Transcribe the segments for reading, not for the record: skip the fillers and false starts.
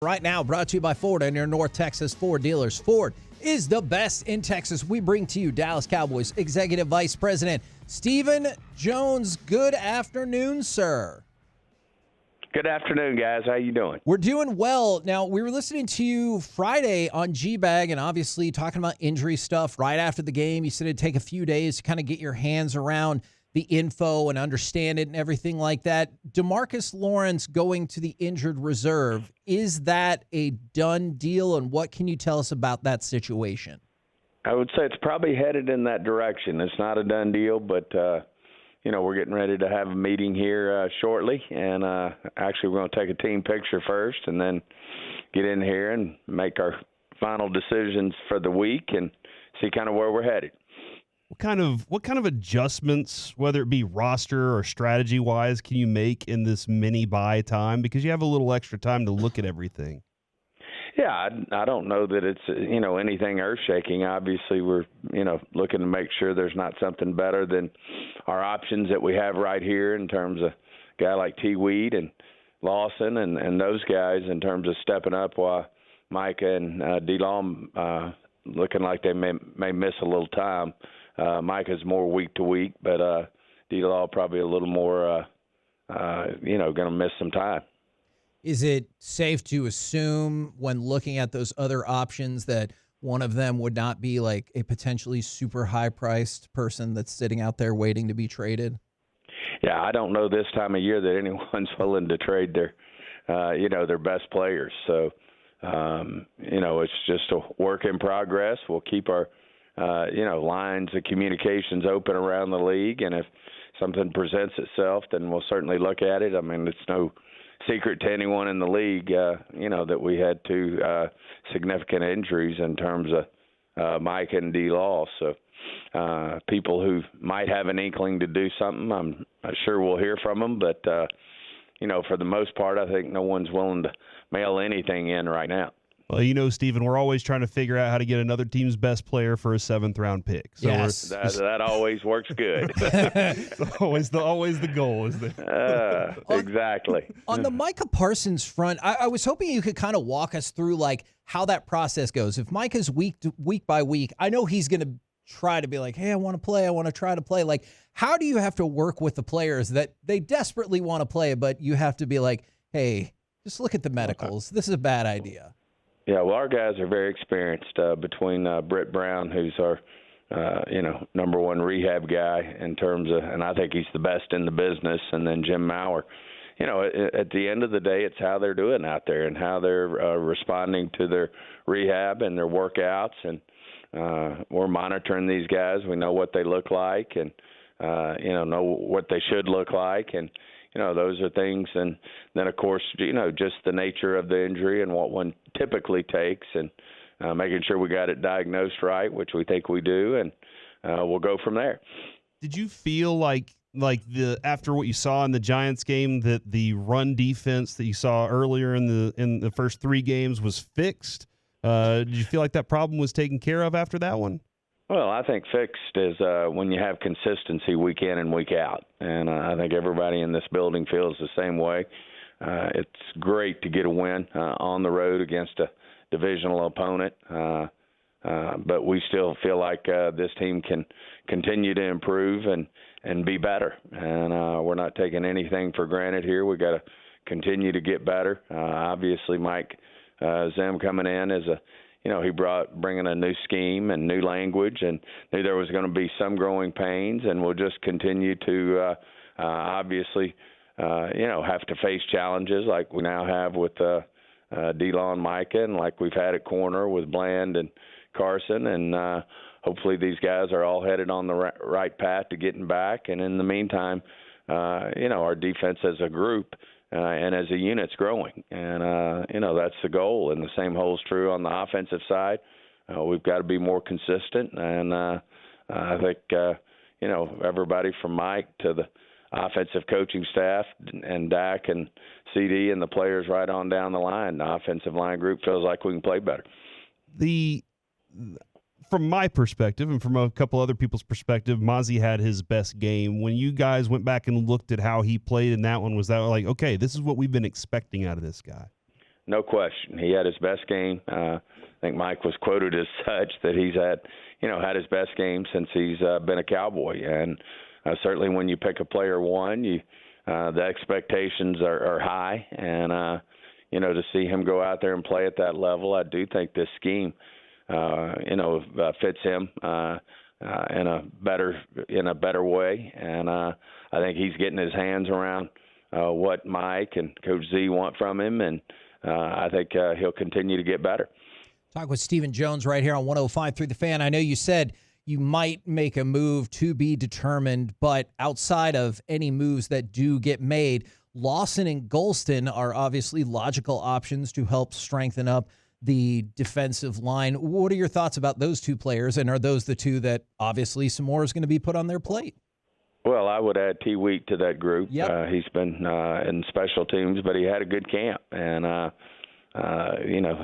Right now, brought to you by Ford and your North Texas Ford dealers. Ford is the best in Texas. We bring to you Dallas Cowboys Executive Vice President Stephen Jones. Good afternoon, sir. Good afternoon, guys. How you doing? We're doing well. Now, we were listening to you Friday on G-Bag and obviously talking about injury stuff right after the game. You said it'd take a few days to kind of get your hands around the info and understand it and everything like that. DeMarcus Lawrence going to the injured reserve, is that a done deal, and what can you tell us about that situation? I would say it's probably headed in that direction. It's not a done deal, but, we're getting ready to have a meeting here shortly, and actually we're going to take a team picture first and then get in here and make our final decisions for the week and see kind of where we're headed. What kind of adjustments, whether it be roster or strategy wise, can you make in this mini bye time, because you have a little extra time to look at everything? Yeah, I don't know that it's anything earth shaking. Obviously, we're looking to make sure there's not something better than our options that we have right here in terms of a guy like T. Weed and Lawson and those guys in terms of stepping up, while Micah and D-Law looking like they may miss a little time. Micah's more week to week, but D-Law probably a little more, going to miss some time. Is it safe to assume when looking at those other options that one of them would not be like a potentially super high-priced person that's sitting out there waiting to be traded? Yeah, I don't know this time of year that anyone's willing to trade their best players. So, it's just a work in progress. We'll keep our lines of communications open around the league, and if something presents itself, then we'll certainly look at it. I mean, it's no secret to anyone in the league, that we had two significant injuries in terms of Mike and D-Law. So people who might have an inkling to do something, I'm sure we'll hear from them. But, for the most part, I think no one's willing to mail anything in right now. Well, Stephen, we're always trying to figure out how to get another team's best player for a 7th-round pick. So yes. That always works good. It's always the goal, isn't it? Exactly. On the Micah Parsons front, I was hoping you could kind of walk us through like how that process goes. If Micah's week by week, I know he's going to try to be like, hey, I want to play. I want to try to play. Like, how do you have to work with the players that they desperately want to play, but you have to be like, hey, just look at the medicals. This is a bad idea. Yeah, well, our guys are very experienced between Britt Brown, who's our, number one rehab guy in terms of, and I think he's the best in the business, and then Jim Maurer. At the end of the day, it's how they're doing out there and how they're responding to their rehab and their workouts. And we're monitoring these guys. We know what they look like and, know what they should look like. And, those are things. And then, of course, just the nature of the injury and what one typically takes, and making sure we got it diagnosed right, which we think we do, and we'll go from there. Did you feel like after what you saw in the Giants game, that the run defense that you saw earlier in the first 3 games was fixed? Did you feel like that problem was taken care of after that one? Well, I think fixed is when you have consistency week in and week out, and I think everybody in this building feels the same way. It's great to get a win on the road against a divisional opponent, but we still feel like this team can continue to improve and be better, and we're not taking anything for granted here. We got to continue to get better. Obviously, Mike Zim coming in as he bringing a new scheme and new language, and knew there was going to be some growing pains, and we'll just continue to obviously, have to face challenges like we now have with D-Law and Micah, and like we've had at corner with Bland and Carson, and hopefully these guys are all headed on the right path to getting back. And in the meantime, our defense as a group and as a unit's growing, and that's the goal. And the same holds true on the offensive side. We've got to be more consistent, and I think everybody from Mike to the offensive coaching staff and Dak and CD and the players right on down the line, the offensive line group feels like we can play better. From my perspective and from a couple other people's perspective, Mozzie had his best game. When you guys went back and looked at how he played in that one, was that like, okay, this is what we've been expecting out of this guy? no question. He had his best game. I think Mike was quoted as such that he's had his best game since he's been a Cowboy. And certainly when you pick a player one, the expectations are high. And, to see him go out there and play at that level, I do think this scheme, fits him in a better way. And I think he's getting his hands around what Mike and Coach Z want from him, and I think he'll continue to get better. Talk with Stephen Jones right here on 105.3 The Fan. I know you said you might make a move to be determined, but outside of any moves that do get made, Lawson and Golston are obviously logical options to help strengthen up the defensive line. What are your thoughts about those two players, and are those the two that obviously some more is going to be put on their plate? Well, I would add T. Wheat to that group. Yep. He's been in special teams, but he had a good camp, and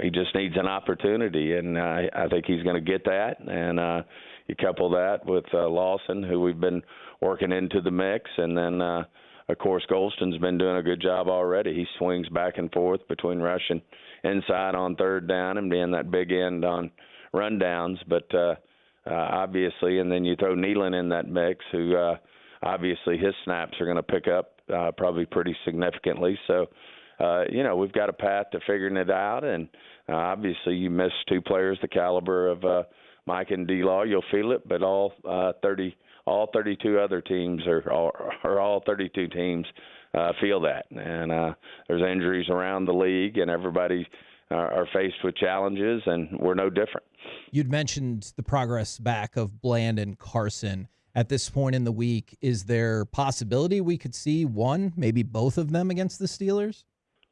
he just needs an opportunity, and I think he's going to get that. And you couple that with Lawson, who we've been working into the mix, and then of course Golston's been doing a good job already. He swings back and forth between rushing inside on third down and being that big end on rundowns, but obviously, and then you throw Nealon in that mix, who obviously his snaps are going to pick up probably pretty significantly. So, we've got a path to figuring it out. And obviously you miss two players the caliber of Mike and D-Law, you'll feel it, but all 32 other teams all 32 teams feel that. And there's injuries around the league, and everybody are faced with challenges, and we're no different. You'd mentioned the progress back of Bland and Carson. At this point in the week, is there possibility we could see one, maybe both of them against the Steelers?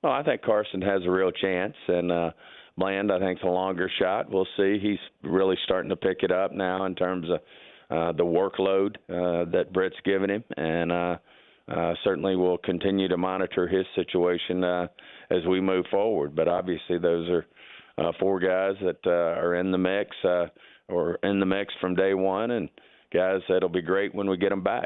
Well, I think Carson has a real chance, and Bland, I think, is a longer shot. We'll see. He's really starting to pick it up now in terms of the workload that Britt's given him, and certainly we'll continue to monitor his situation as we move forward. But obviously those are four guys that are in the mix or in the mix from day one, and guys that'll be great when we get them back.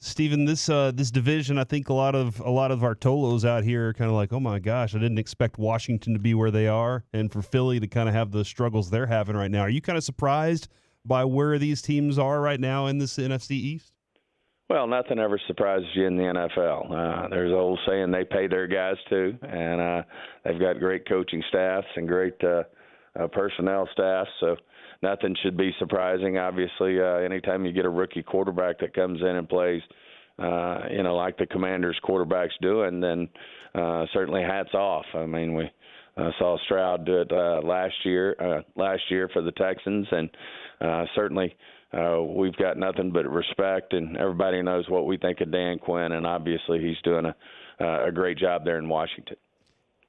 Stephen, this division, I think a lot of our Tolos out here are kind of like, oh my gosh, I didn't expect Washington to be where they are, and for Philly to kind of have the struggles they're having right now. Are you kind of surprised by where these teams are right now in this NFC East? Well, nothing ever surprises you in the NFL. There's an old saying, they pay their guys too, and they've got great coaching staffs and great personnel staffs, so nothing should be surprising. Obviously, anytime you get a rookie quarterback that comes in and plays, like the Commanders quarterbacks doing, then certainly hats off. I mean, we saw Stroud do it last year for the Texans, and certainly we've got nothing but respect, and everybody knows what we think of Dan Quinn, and obviously he's doing a great job there in Washington.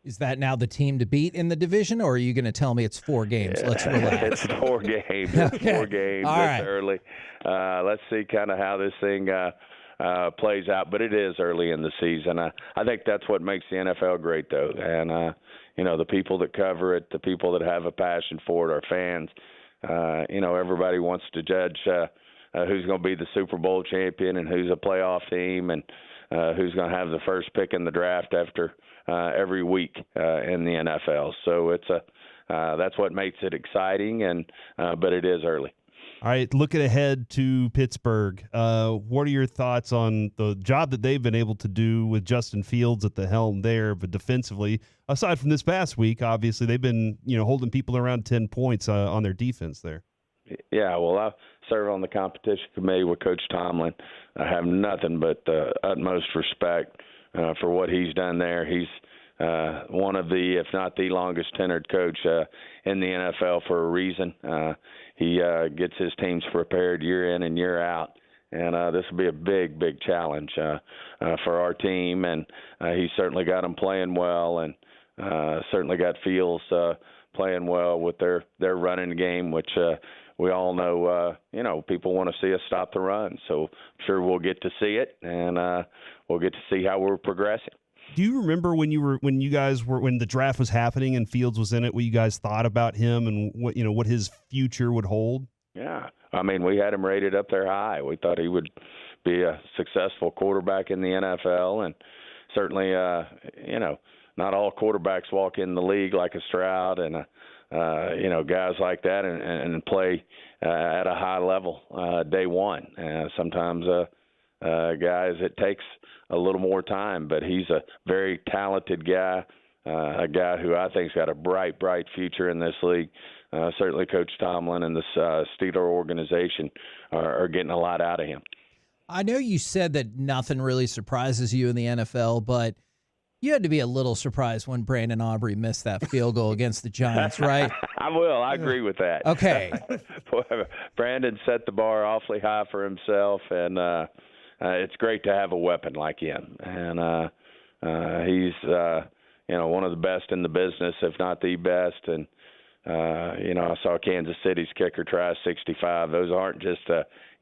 Is that now the team to beat in the division, or are you going to tell me it's 4 games? Let's relax. It's 4 games. It's 4 games. All right. It's early. Let's see kind of how this thing plays out. But it is early in the season. I think that's what makes the NFL great, though. And, the people that cover it, the people that have a passion for it, our fans, everybody wants to judge who's going to be the Super Bowl champion and who's a playoff team and who's going to have the first pick in the draft after every week in the NFL. So that's what makes it exciting, and but it is early. All right, looking ahead to Pittsburgh, what are your thoughts on the job that they've been able to do with Justin Fields at the helm there, but defensively, aside from this past week, obviously they've been holding people around 10 points on their defense there. Yeah, well, I serve on the competition committee with Coach Tomlin. I have nothing but the utmost respect for what he's done there. He's one of the, if not the longest tenured coach in the NFL for a reason. He gets his teams prepared year in and year out, and this will be a big, big challenge for our team. And he's certainly got them playing well, and certainly got Fields playing well with their running game, which we all know, people want to see us stop the run. So I'm sure we'll get to see it, and we'll get to see how we're progressing. Do you remember when the draft was happening and Fields was in it, what you guys thought about him and what his future would hold? Yeah. I mean, we had him rated up there high. We thought he would be a successful quarterback in the NFL, and certainly, not all quarterbacks walk in the league like a Stroud and guys like that and play at a high level day one. Sometimes guys, it takes a little more time, but he's a very talented guy, a guy who I think's got a bright future in this league. Certainly Coach Tomlin and the Steeler organization are getting a lot out of him. I know you said that nothing really surprises you in the NFL, but you had to be a little surprised when Brandon Aubrey missed that field goal against the Giants, right? I agree with that. Okay. Brandon set the bar awfully high for himself, and it's great to have a weapon like him. And he's, one of the best in the business, if not the best. And, I saw Kansas City's kicker try 65. Those aren't just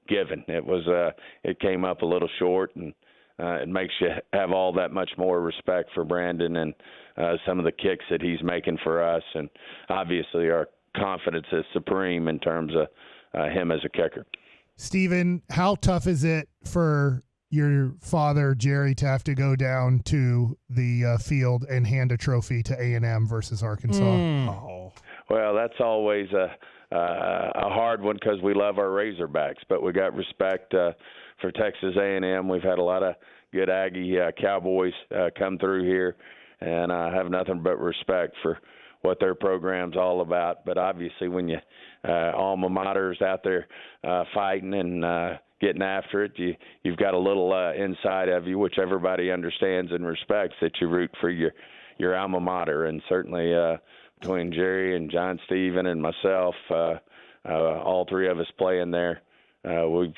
given. It came up a little short, and it makes you have all that much more respect for Brandon and some of the kicks that he's making for us. And obviously our confidence is supreme in terms of him as a kicker. Steven, how tough is it for your father, Jerry, to have to go down to the field and hand a trophy to A&M versus Arkansas? Oh. Well, that's always a hard one because we love our Razorbacks, but we got respect for Texas A&M. We've had a lot of good Aggie Cowboys come through here, and I have nothing but respect for what their program's all about. But obviously when you alma mater's out there fighting and getting after it, you've got a little inside of you, which everybody understands and respects, that you root for your alma mater. And certainly between Jerry and John Steven and myself, all three of us playing there, we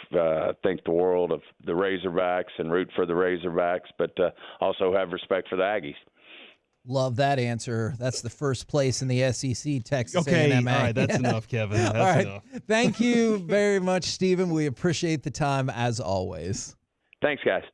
think the world of the Razorbacks and root for the Razorbacks, but also have respect for the Aggies. Love that answer. That's the first place in the SEC, Texas Okay, A&M. all right, that's enough, Kevin. That's all right. enough. Thank you very much, Stephen. We appreciate the time as always. Thanks, guys.